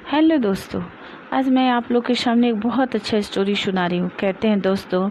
Hello दोस्तों, आज मैं आप लोग के सामने एक बहुत अच्छा स्टोरी सुना रही हूँ। कहते हैं दोस्तों,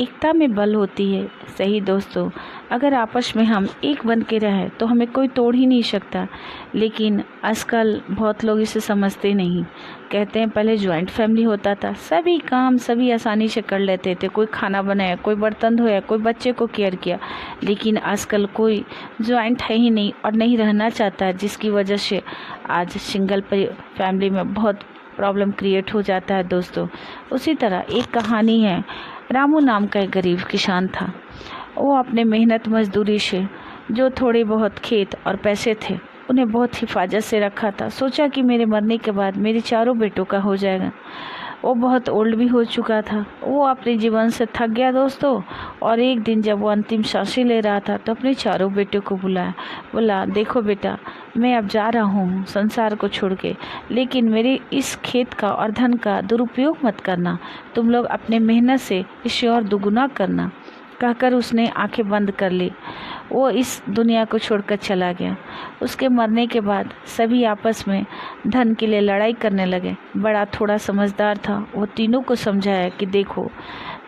एकता में बल होती है। सही दोस्तों, अगर आपस में हम एक बन के रहें तो हमें कोई तोड़ ही नहीं सकता। लेकिन आजकल बहुत लोग इसे समझते नहीं। कहते हैं पहले जॉइंट फैमिली होता था, सभी काम सभी आसानी से कर लेते थे। कोई खाना बनाया, कोई बर्तन धोया, कोई बच्चे को केयर किया। लेकिन आजकल कोई जॉइंट है ही नहीं और नहीं रहना चाहता है, जिसकी वजह से आज सिंगल फैमिली में बहुत प्रॉब्लम क्रिएट हो जाता है दोस्तों। उसी तरह एक कहानी है। रामू नाम का एक गरीब किसान था। वो अपने मेहनत मजदूरी से जो थोड़े बहुत खेत और पैसे थे उन्हें बहुत हिफाजत से रखा था। सोचा कि मेरे मरने के बाद मेरे चारों बेटों का हो जाएगा। वो बहुत ओल्ड भी हो चुका था। वो अपने जीवन से थक गया दोस्तों। और एक दिन जब वो अंतिम सांसें ले रहा था तो अपने चारों बेटों को बुलाया। बोला, देखो बेटा, मैं अब जा रहा हूँ संसार को छोड़ के, लेकिन मेरे इस खेत का और धन का दुरुपयोग मत करना। तुम लोग अपने मेहनत से इसे और दुगुना करना। कहकर उसने आंखें बंद कर ली। वो इस दुनिया को छोड़कर चला गया। उसके मरने के बाद सभी आपस में धन के लिए लड़ाई करने लगे। बड़ा थोड़ा समझदार था। वो तीनों को समझाया कि देखो,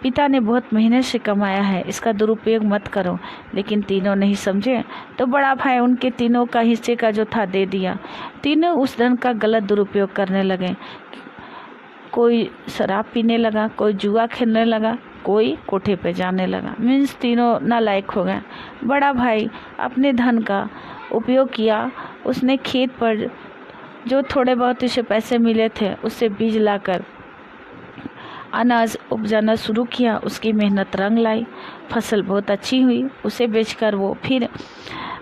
पिता ने बहुत मेहनत से कमाया है, इसका दुरुपयोग मत करो। लेकिन तीनों नहीं समझे तो बड़ा भाई उनके तीनों का हिस्से का जो था दे दिया। तीनों उस धन का गलत दुरुपयोग करने लगे। कोई शराब पीने लगा, कोई जुआ खेलने लगा, कोई कोठे पे जाने लगा। मीन्स तीनों नालायक हो गए। बड़ा भाई अपने धन का उपयोग किया। उसने खेत पर जो थोड़े बहुत उसे पैसे मिले थे उससे बीज लाकर अनाज उपजाना शुरू किया। उसकी मेहनत रंग लाई, फसल बहुत अच्छी हुई। उसे बेचकर वो फिर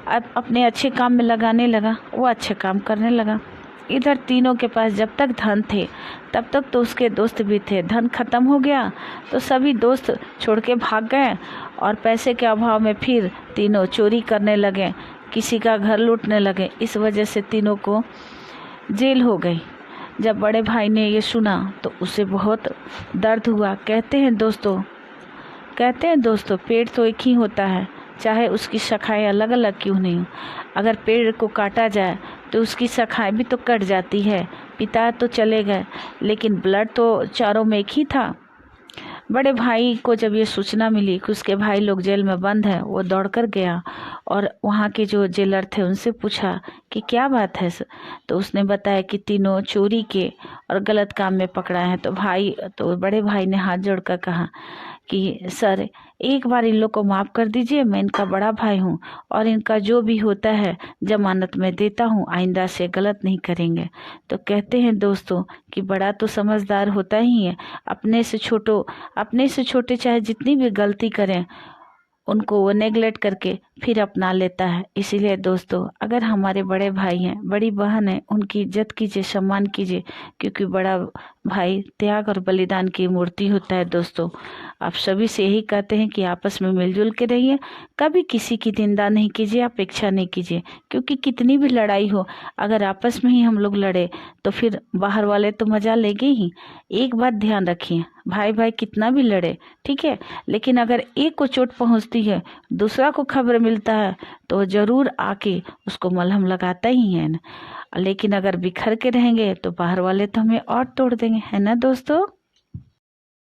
अपने अच्छे काम में लगाने लगा। वो अच्छे काम करने लगा। इधर तीनों के पास जब तक धन थे तब तक तो उसके दोस्त भी थे। धन खत्म हो गया तो सभी दोस्त छोड़ के भाग गए और पैसे के अभाव में फिर तीनों चोरी करने लगे, किसी का घर लूटने लगे। इस वजह से तीनों को जेल हो गई। जब बड़े भाई ने ये सुना तो उसे बहुत दर्द हुआ। कहते हैं दोस्तों, पेड़ तो एक ही होता है, चाहे उसकी शाखाएं अलग अलग क्यों नहीं हो। अगर पेड़ को काटा जाए तो उसकी शाखाएं भी तो कट जाती है। पिता तो चले गए लेकिन ब्लड तो चारों में एक ही था। बड़े भाई को जब ये सूचना मिली कि उसके भाई लोग जेल में बंद हैं, वो दौड़कर गया और वहाँ के जो जेलर थे उनसे पूछा कि क्या बात है। तो उसने बताया कि तीनों चोरी के और गलत काम में पकड़ा है। तो बड़े भाई ने हाथ जोड़कर कहा कि सर, एक बार इन लोग को माफ़ कर दीजिए, मैं इनका बड़ा भाई हूँ और इनका जो भी होता है जमानत में देता हूँ, आइंदा से गलत नहीं करेंगे। तो कहते हैं दोस्तों कि बड़ा तो समझदार होता ही है। अपने से छोटे चाहे जितनी भी गलती करें उनको वो नेगलेक्ट करके फिर अपना लेता है। इसीलिए दोस्तों, अगर हमारे बड़े भाई हैं, बड़ी बहन है, उनकी इज्जत कीजिए, सम्मान कीजिए, क्योंकि बड़ा भाई त्याग और बलिदान की मूर्ति होता है। दोस्तों, आप सभी से यही कहते हैं कि आपस में मिलजुल के रहिए, कभी किसी की निंदा नहीं कीजिए, अपेक्षा नहीं कीजिए। क्योंकि कितनी भी लड़ाई हो, अगर आपस में ही हम लोग लड़े तो फिर बाहर वाले तो मजा लेंगे ही। एक बात ध्यान रखिए, भाई भाई कितना भी लड़े, ठीक है, लेकिन अगर एक को चोट पहुंचती है, दूसरा को खबर मिलता है, तो जरूर आके उसको मलहम लगाता ही है ना। लेकिन अगर बिखर के रहेंगे तो बाहर वाले तो हमें और तोड़ देंगे, है ना दोस्तों।